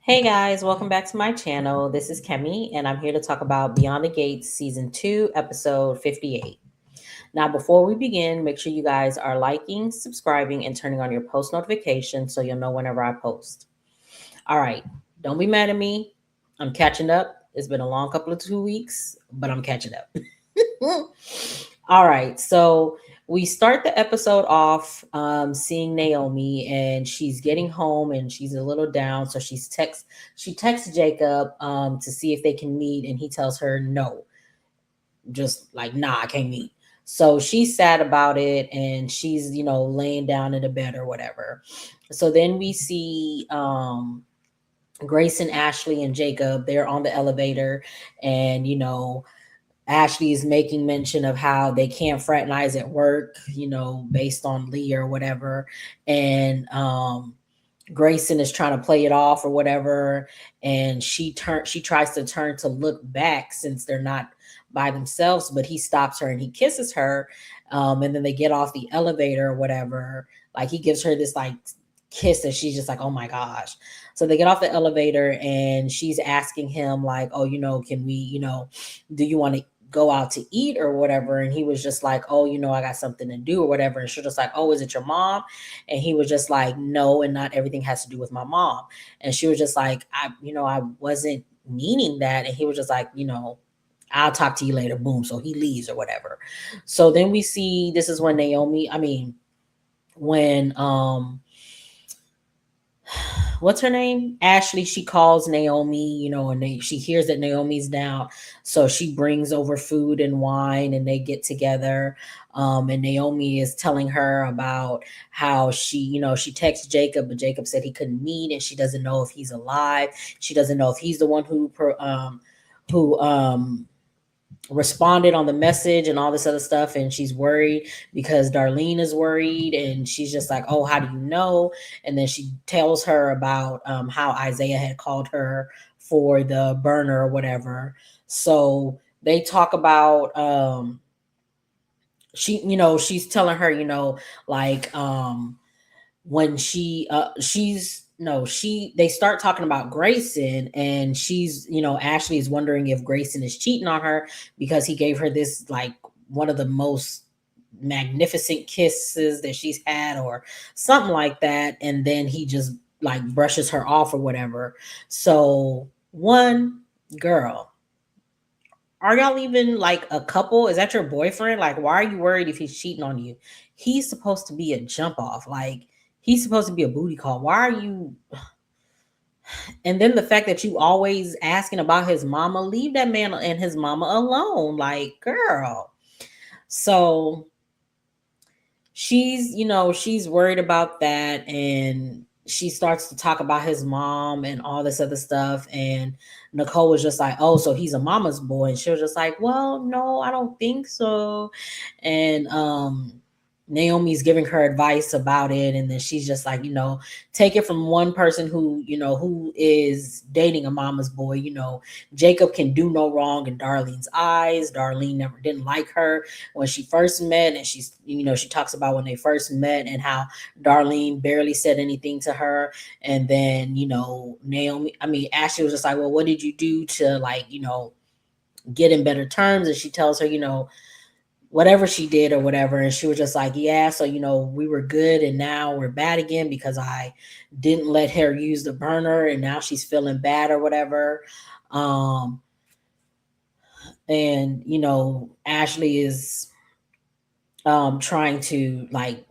Hey guys, welcome back to my channel. This is Kemi, and I'm here to talk about Beyond the Gates Season 2, Episode 58. Now, before we begin, make sure you guys are liking, subscribing, and turning on your post notifications so you'll know whenever I post. All right, don't be mad at me. I'm catching up. It's been a long couple of 2 weeks, but I'm catching up. All right, so we start the episode off seeing Naomi, and she's getting home, and she's a little down. So she texts Jacob to see if they can meet, and he tells her no, just like nah, I can't meet. So she's sad about it, and she's laying down in the bed or whatever. So then we see Grace and Ashley and Jacob. They're on the elevator, and Ashley is making mention of how they can't fraternize at work, based on Lee or whatever. And Grayson is trying to play it off or whatever. And she tries to turn to look back since they're not by themselves, but he stops her and he kisses her. And then they get off the elevator or whatever. Like he gives her this like kiss and she's just like, oh my gosh. So they get off the elevator and she's asking him like, oh, can we, do you want to go out to eat or whatever? And he was just like, oh, I got something to do or whatever. And she's just like, oh, is it your mom? And he was just like, no, and not everything has to do with my mom. And she was just like, I wasn't meaning that. And he was just like, I'll talk to you later. Boom. So he leaves or whatever. So then we see this is when when what's her name? Ashley, she calls Naomi, and she hears that Naomi's down. So she brings over food and wine and they get together. And Naomi is telling her about how she texts Jacob, but Jacob said he couldn't meet and she doesn't know if he's alive. She doesn't know if he's the one who responded on the message and all this other stuff, and she's worried because Darlene is worried, and she's just like, oh, how do you know? And then she tells her about how Isaiah had called her for the burner or whatever. So they talk about she's telling her, like when she's no she they start talking about Grayson, and she's Ashley is wondering if Grayson is cheating on her because he gave her this like one of the most magnificent kisses that she's had or something like that, and then he just like brushes her off or whatever. So one girl, are y'all even like a couple? Is that your boyfriend? Like, why are you worried if he's cheating on you? He's supposed to be a jump off. Like, he's supposed to be a booty call. Why are you? And then the fact that you always asking about his mama, leave that man and his mama alone. Like, girl. So she's worried about that, and she starts to talk about his mom and all this other stuff. And Nicole was just like, oh, so he's a mama's boy. And she was just like, well, no, I don't think so. And Naomi's giving her advice about it, and then she's just like, take it from one person who is dating a mama's boy. Jacob can do no wrong in Darlene's eyes. Darlene never didn't like her when she first met, and she talks about when they first met and how Darlene barely said anything to her. And then Ashley was just like, well, what did you do to like get in better terms? And she tells her whatever she did or whatever. And she was just like, yeah, so we were good and now we're bad again because I didn't let her use the burner, and now she's feeling bad or whatever. um and Ashley is trying to like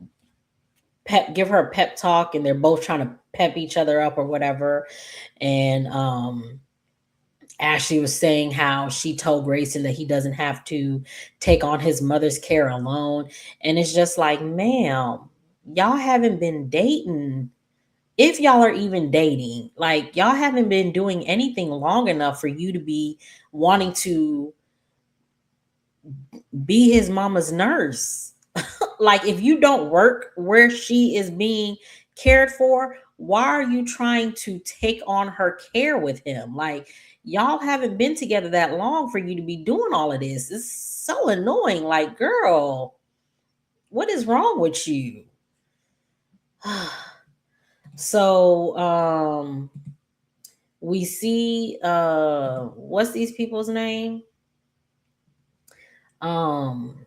give her a pep talk, and they're both trying to pep each other up or whatever. And Ashley was saying how she told Grayson that he doesn't have to take on his mother's care alone. And it's just like, ma'am, y'all haven't been dating. If y'all are even dating, like y'all haven't been doing anything long enough for you to be wanting to be his mama's nurse. Like, if you don't work where she is being cared for, why are you trying to take on her care with him? Like, y'all haven't been together that long for you to be doing all of this. It's so annoying. Like, girl, what is wrong with you? So we see what's these people's name? Um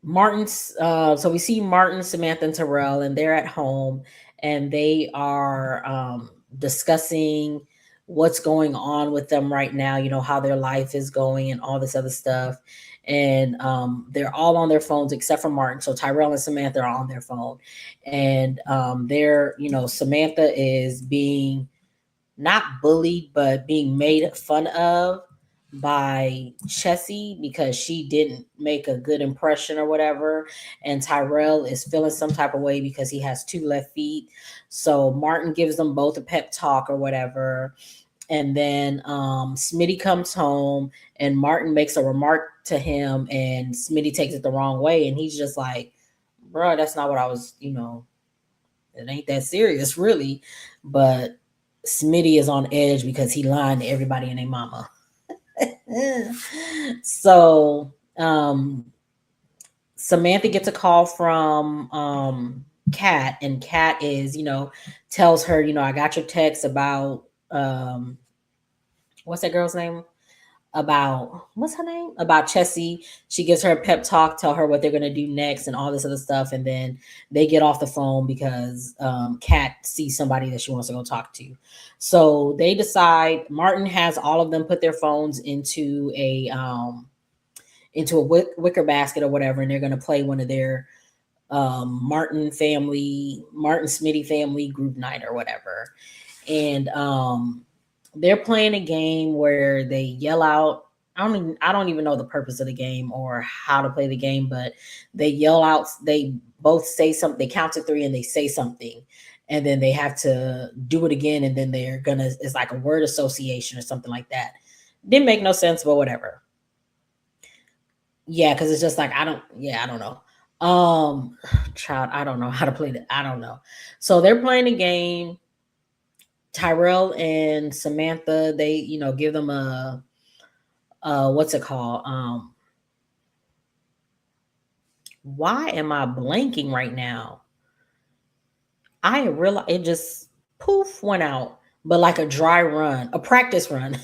Martin's so we see Martin, Samantha, and Terrell, and they're at home and they are discussing what's going on with them right now, how their life is going and all this other stuff. And they're all on their phones except for Martin. So Tyrell and Samantha are on their phone. And Samantha is being not bullied, but being made fun of by Chessie because she didn't make a good impression or whatever. And Tyrell is feeling some type of way because he has two left feet. So Martin gives them both a pep talk or whatever. And then Smitty comes home and Martin makes a remark to him and Smitty takes it the wrong way. And he's just like, bro, that's not what I was, it ain't that serious, really. But Smitty is on edge because he lying to everybody and their mama. So Samantha gets a call from Kat, and Kat is, tells her, I got your text about what's that girl's name? About what's her name? About Chessie. She gives her a pep talk, tell her what they're gonna do next and all this other stuff, and then they get off the phone because Kat sees somebody that she wants to go talk to. So they decide. Martin has all of them put their phones into a wicker basket or whatever, and they're gonna play one of their Martin Smitty family group night or whatever. And they're playing a game where they yell out. I don't even know the purpose of the game or how to play the game, but they yell out. They both say something. They count to three and they say something, and then they have to do it again. And then it's like a word association or something like that. Didn't make no sense, but whatever. Yeah, because it's just like I don't. Yeah, I don't know. Child, I don't know how to play that. I don't know. So they're playing a game. Tyrell and Samantha, they, give them what's it called? Why am I blanking right now? I realize it just poof went out, but like a dry run, a practice run.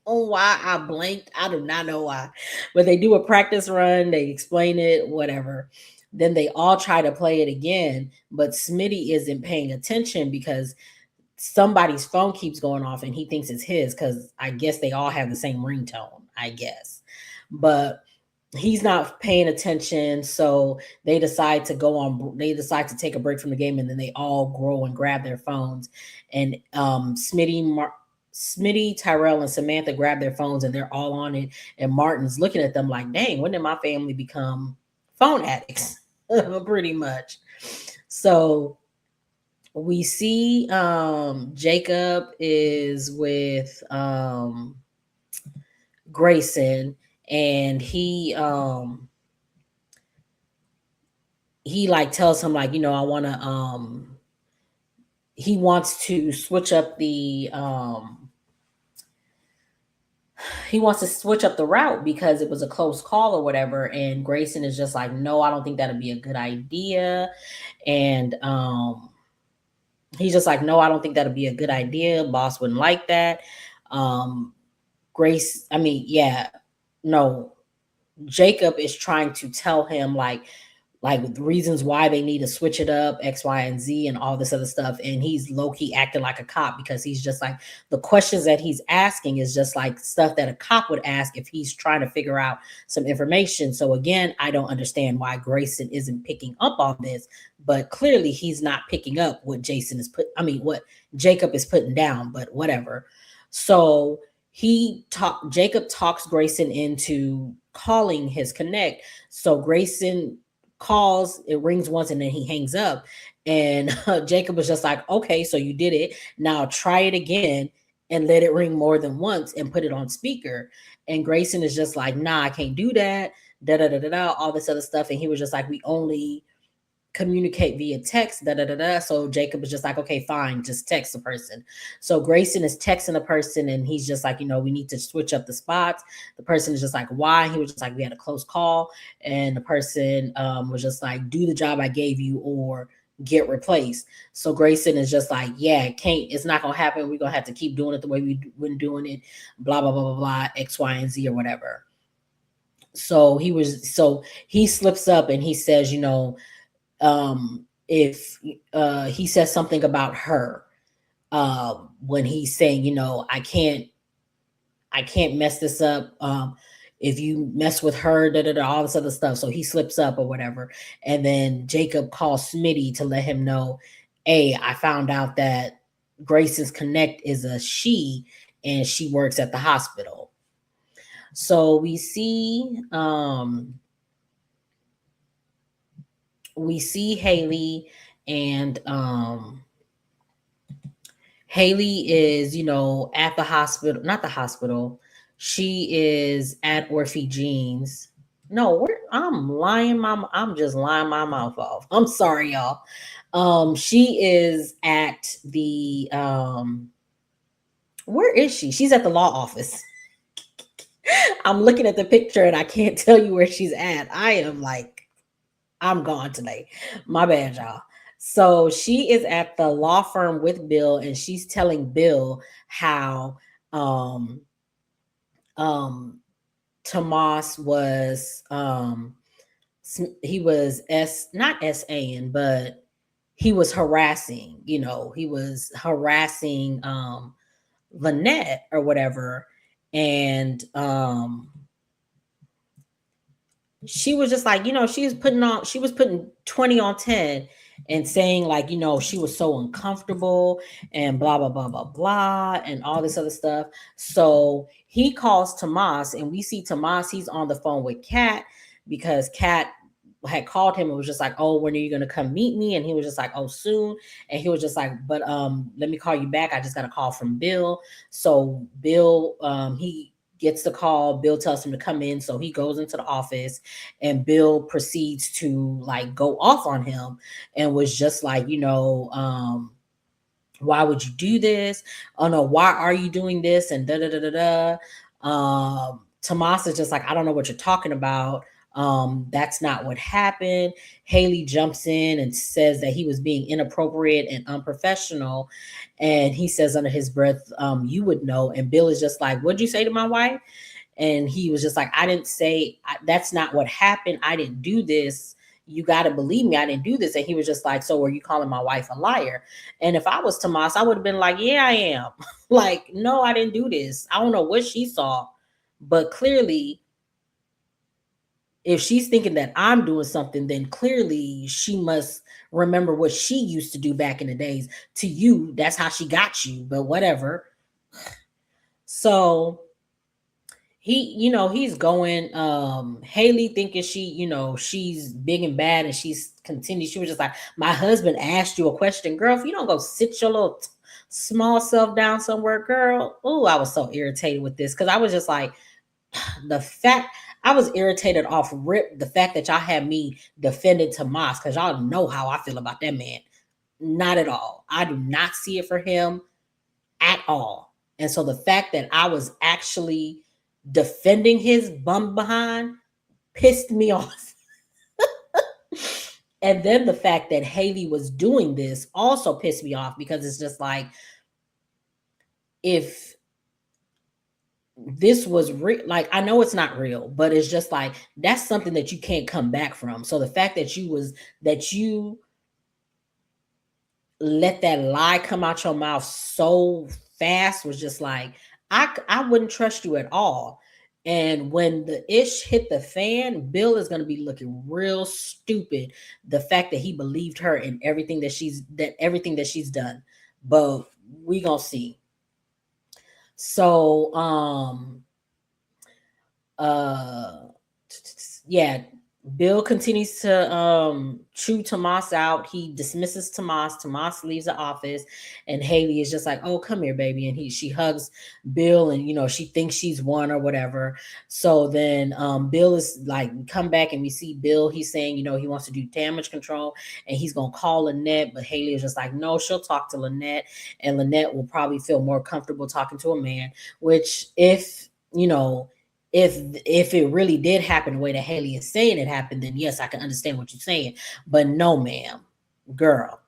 Oh, why I blanked, I do not know why, but they do a practice run, they explain it, whatever. Then they all try to play it again, but Smitty isn't paying attention because somebody's phone keeps going off and he thinks it's his because I guess they all have the same ringtone, I guess. But he's not paying attention. So they decide to take a break from the game and then they all grow and grab their phones. And Smitty, Tyrell, and Samantha grab their phones and they're all on it. And Martin's looking at them like, dang, when did my family become phone addicts? Pretty much. So we see Jacob is with Grayson and he like tells him like, I want to he wants to switch up the route because it was a close call or whatever. And Grayson is just like, no, I don't think that'd be a good idea. And he's just like, no, I don't think that'd be a good idea. Boss wouldn't like that. No, Jacob is trying to tell him like the reasons why they need to switch it up, X, Y, and Z, and all this other stuff. And he's low key acting like a cop because he's just like the questions that he's asking is just like stuff that a cop would ask if he's trying to figure out some information. So again, I don't understand why Grayson isn't picking up on this, but clearly he's not picking up what what Jacob is putting down, but whatever. So Jacob talks Grayson into calling his connect. So Grayson calls, it rings once and then he hangs up. And Jacob was just like, okay, so you did it. Now try it again and let it ring more than once and put it on speaker. And Grayson is just like, nah, I can't do that. Da da da da da, all this other stuff. And he was just like, we only communicate via text, da da da da. So Jacob was just like, okay, fine, just text the person. So Grayson is texting the person and he's just like, we need to switch up the spots. The person is just like, why? He was just like, we had a close call. And the person was just like, do the job I gave you or get replaced. So Grayson is just like, yeah, it's not gonna happen. We're gonna have to keep doing it the way we've been doing it, blah blah blah blah blah, X, Y, and Z or whatever. So he slips up and he says, if he says something about her, when he's saying, I can't mess this up. If you mess with her, da da da, all this other stuff. So he slips up or whatever. And then Jacob calls Smitty to let him know, hey, I found out that Grayson's Connect is a she and she works at the hospital. So we see Hayley, and Hayley is, at the hospital, not the hospital. She is at Orphe Jeans. No, I'm just lying my mouth off. I'm sorry, y'all. She is at the where is she? She's at the law office. I'm looking at the picture and I can't tell you where she's at. I'm gone today. My bad, y'all. So she is at the law firm with Bill, and she's telling Bill how um Tomas was he was not SAing, but he was harassing, he was harassing Lynette or whatever. And she was just like, she was putting 20 on 10 and saying like, she was so uncomfortable and blah, blah, blah, blah, blah, and all this other stuff. So he calls Tomas, and we see Tomas, he's on the phone with Kat, because Kat had called him and was just like, oh, when are you going to come meet me? And he was just like, oh, soon. And he was just like, but let me call you back. I just got a call from Bill. So Bill, he gets the call. Bill tells him to come in. So he goes into the office, and Bill proceeds to like go off on him and was just like, why would you do this? Oh no, why are you doing this? And da da da da da. Tomas is just like, I don't know what you're talking about. That's not what happened. Hayley jumps in and says that he was being inappropriate and unprofessional. And he says under his breath, you would know. And Bill is just like, what'd you say to my wife? And he was just like, I didn't say, that's not what happened. I didn't do this. You got to believe me. I didn't do this. And he was just like, so are you calling my wife a liar? And if I was Tomas, I would have been like, yeah, I am. Like, no, I didn't do this. I don't know what she saw, but clearly, if she's thinking that I'm doing something, then clearly she must remember what she used to do back in the days. To you, that's how she got you, but whatever. So he's going, Hayley thinking she's big and bad, and she's continued. She was just like, my husband asked you a question, girl. If you don't go sit your little small self down somewhere, girl. Oh, I was so irritated with this, because I was just like, the fact I was irritated off rip, the fact that y'all had me defending Tomas, because y'all know how I feel about that man. Not at all. I do not see it for him at all. And so the fact that I was actually defending his bum behind pissed me off. And then the fact that Hayley was doing this also pissed me off, because it's just like, if this was real, like, I know it's not real, but it's just like, that's something that you can't come back from. So the fact that you let that lie come out your mouth so fast was just like, I wouldn't trust you at all. And when the ish hit the fan, Bill is going to be looking real stupid. The fact that he believed her in everything that she's done, but we gonna see. So yeah, Bill continues to chew Tomas out. He dismisses Tomas. Tomas leaves the office, and Hayley is just like, oh, come here, baby. And she hugs Bill, and she thinks she's won or whatever. So then Bill is like, come back, and we see Bill, he's saying, he wants to do damage control, and he's gonna call Lynette, but Hayley is just like, no, she'll talk to Lynette, and Lynette will probably feel more comfortable talking to a man, which if it really did happen the way that Hayley is saying it happened, then yes, I can understand what you're saying. But no, ma'am. girl.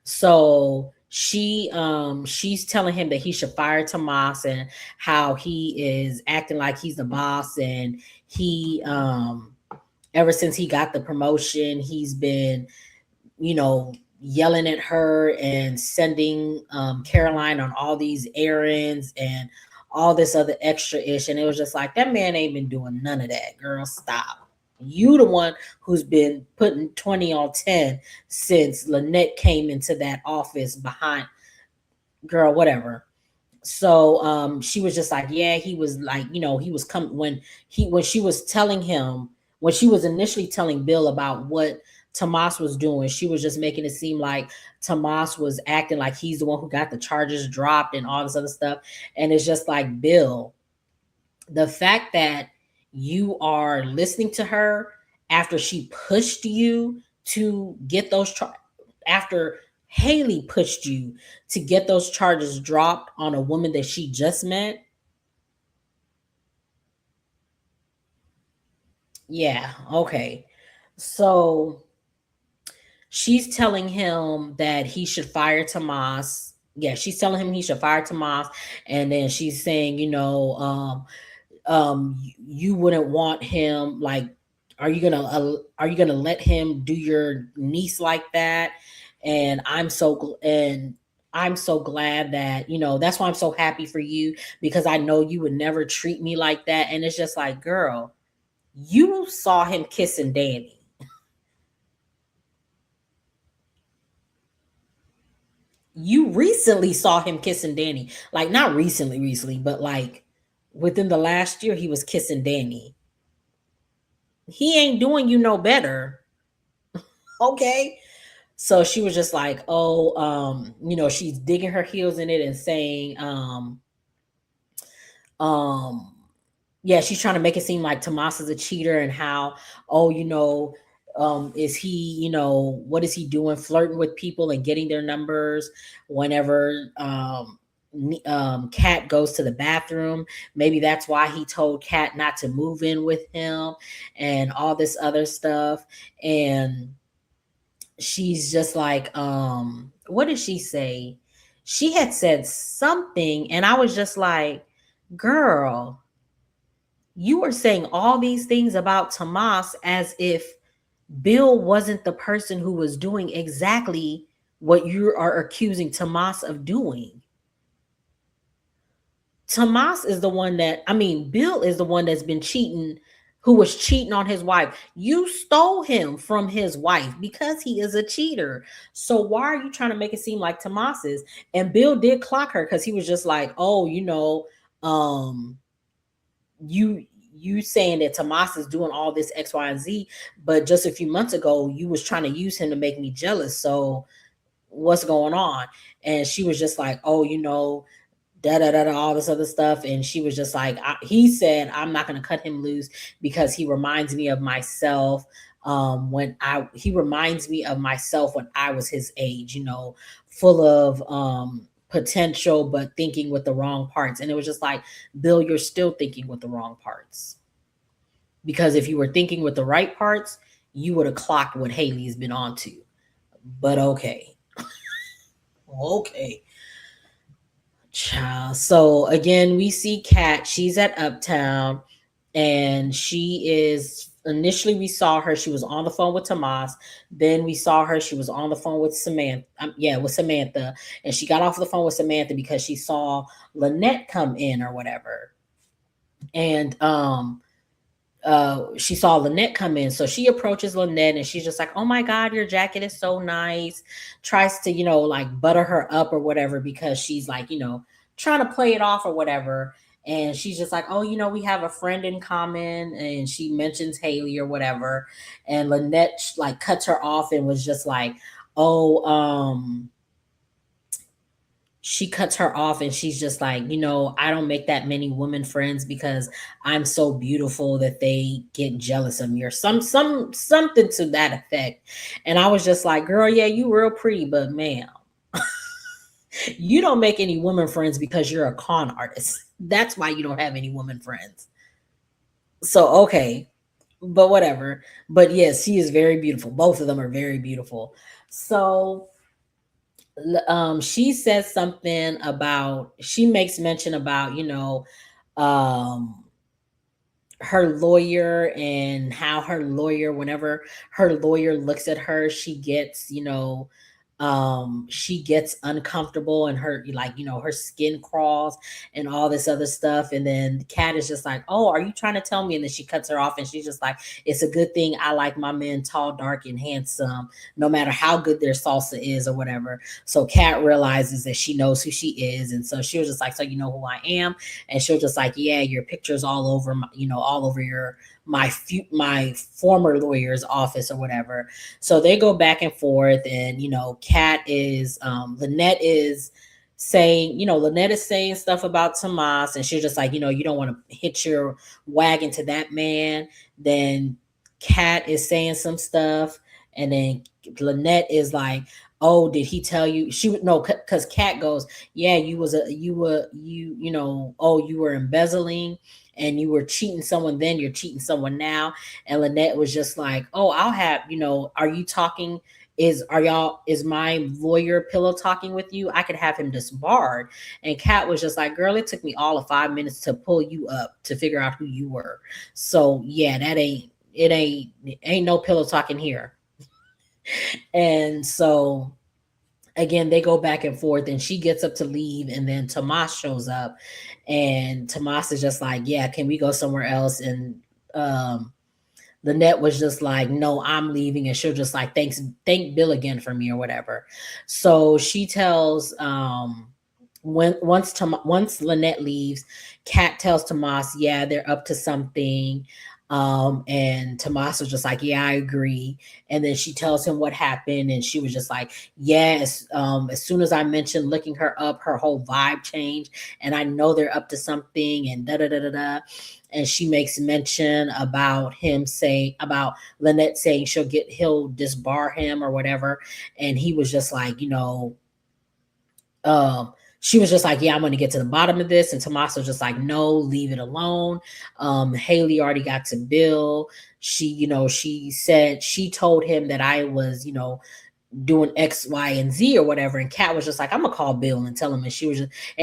So she's telling him that he should fire Tomas, and how he is acting like he's the boss, and he ever since he got the promotion, he's been, you know, yelling at her and sending Caroline on all these errands and all this other extra ish. And it was just like, that man ain't been doing none of that, girl. Stop. You the one who's been putting 20 on 10 since Lynette came into that office behind, girl, whatever. So she was just like, yeah, he was like, he was coming when she was telling him, when she was initially telling Bill about what Tomas was doing, she was just making it seem like Tomas was acting like he's the one who got the charges dropped and all this other stuff. And it's just like, Bill, the fact that you are listening to her after she pushed you to get after Hayley pushed you to get those charges dropped on a woman that she just met. Yeah, okay. So she's telling him that he should fire Tomas. Yeah, she's telling him he should fire Tomas. And then she's saying, you wouldn't want him, like, are you gonna let him do your niece like that? And I'm so glad that, that's why I'm so happy for you, because I know you would never treat me like that. And it's just like, girl, you saw him kissing Danny. You recently saw him kissing Danny. Like, not recently, but like within the last year he was kissing Danny. He ain't doing you no better. Okay. So she was just like, oh, she's digging her heels in it and saying, um, yeah, she's trying to make it seem like Tomas is a cheater, and how, oh, is he, what is he doing, flirting with people and getting their numbers whenever Kat goes to the bathroom. Maybe that's why he told Kat not to move in with him and all this other stuff. And she's just like, what did she say? She had said something, and I was just like, girl, you were saying all these things about Tomas as if Bill wasn't the person who was doing exactly what you are accusing Tomas of doing. Tomas is the one that, I mean, Bill is the one that's been cheating, who was cheating on his wife. You stole him from his wife because he is a cheater. So why are you trying to make it seem like Tomas is? And Bill did clock her, because he was just like, oh, um, you saying that Tomas is doing all this X, Y, and Z, but just a few months ago you was trying to use him to make me jealous. So what's going on? And she was just like, oh, da da da da, all this other stuff. And she was just like, he said, I'm not going to cut him loose because he reminds me of myself. He reminds me of myself when I was his age, full of potential, but thinking with the wrong parts. And it was just like, Bill, you're still thinking with the wrong parts. Because if you were thinking with the right parts, you would have clocked what Hayley's been on to. But okay. Okay. Child. So again, we see Kat. She's at Uptown, and she is, initially we saw her. She was on the phone with Tomas. Then we saw her. She was on the phone with Samantha. With Samantha, and she got off the phone with Samantha because she saw Lynette come in or whatever. And she saw Lynette come in. So she approaches Lynette, and she's just like, oh my God, your jacket is so nice. Tries to, like butter her up or whatever, because she's like, trying to play it off or whatever. And she's just like, oh, we have a friend in common. And she mentions Hayley or whatever. And Lynette like cuts her off and was just like, oh, she cuts her off, and she's just like, I don't make that many women friends because I'm so beautiful that they get jealous of me, or something to that effect. And I was just like, girl, yeah, you real pretty, but ma'am, you don't make any women friends because you're a con artist. That's why you don't have any women friends. So okay, but whatever. But yes, she is very beautiful. Both of them are very beautiful. So she says something about, she makes mention about, um her lawyer, and how her lawyer, whenever her lawyer looks at her, she gets, she gets uncomfortable, and her, like, her skin crawls and all this other stuff. And then Kat is just like, oh, are you trying to tell me? And then she cuts her off, and she's just like, it's a good thing I like my men tall, dark, and handsome, no matter how good their salsa is or whatever. So Kat realizes that she knows who she is, and so she was just like, so you know who I am? And she'll just like, yeah, your picture's all over my, all over my former lawyer's office or whatever. So they go back and forth, and Kat is Lynette is saying, Lynette is saying stuff about Tomas, and she's just like, you don't want to hitch your wagon to that man. Then Kat is saying some stuff, and then Lynette is like, oh, did he tell you? She would no, because Kat goes, yeah, oh, you were embezzling, and you were cheating someone then, you're cheating someone now. And Lynette was just like, oh, I'll have, are you talking, is my lawyer pillow talking with you? I could have him disbarred. And Kat was just like, girl, it took me all of 5 minutes to pull you up to figure out who you were. So yeah, that ain't no pillow talking here. And so again, they go back and forth, and she gets up to leave, and then Tomas shows up, and Tomas is just like, yeah, can we go somewhere else? And um Lynette was just like, no, I'm leaving. And she'll just like, thank Bill again for me or whatever. So she tells once Lynette leaves, Kat tells Tomas, yeah, they're up to something. And Tomas was just like, yeah, I agree. And then she tells him what happened, and she was just like, yes, as soon as I mentioned looking her up, her whole vibe changed, and I know they're up to something, and da da da da da. And she makes mention about him saying, about Lynette saying he'll disbar him or whatever. And he was just like, she was just like, yeah, I'm going to get to the bottom of this. And Tomas was just like, no, leave it alone. Hayley already got to Bill. She said, she told him that I was, doing X, Y, and Z or whatever. And Kat was just like, I'm gonna call Bill and tell him. And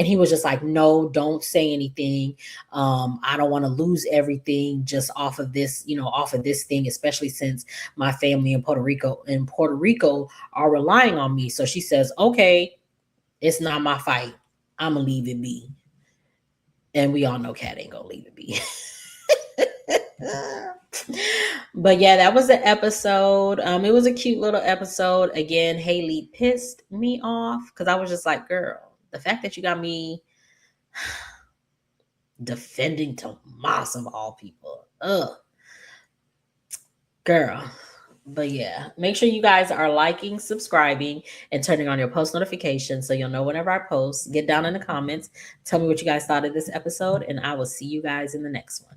he was just like, no, don't say anything. I don't want to lose everything just off of this, off of this thing, especially since my family in Puerto Rico are relying on me. So she says, okay, it's not my fight. I'm gonna leave it be. And we all know Kat ain't gonna leave it be. But yeah, that was the episode. It was a cute little episode. Again, Hayley pissed me off because I was just like, girl, the fact that you got me defending Tomas of all people. Ugh. Girl. But yeah, make sure you guys are liking, subscribing, and turning on your post notifications so you'll know whenever I post. Get down in the comments. Tell me what you guys thought of this episode, and I will see you guys in the next one.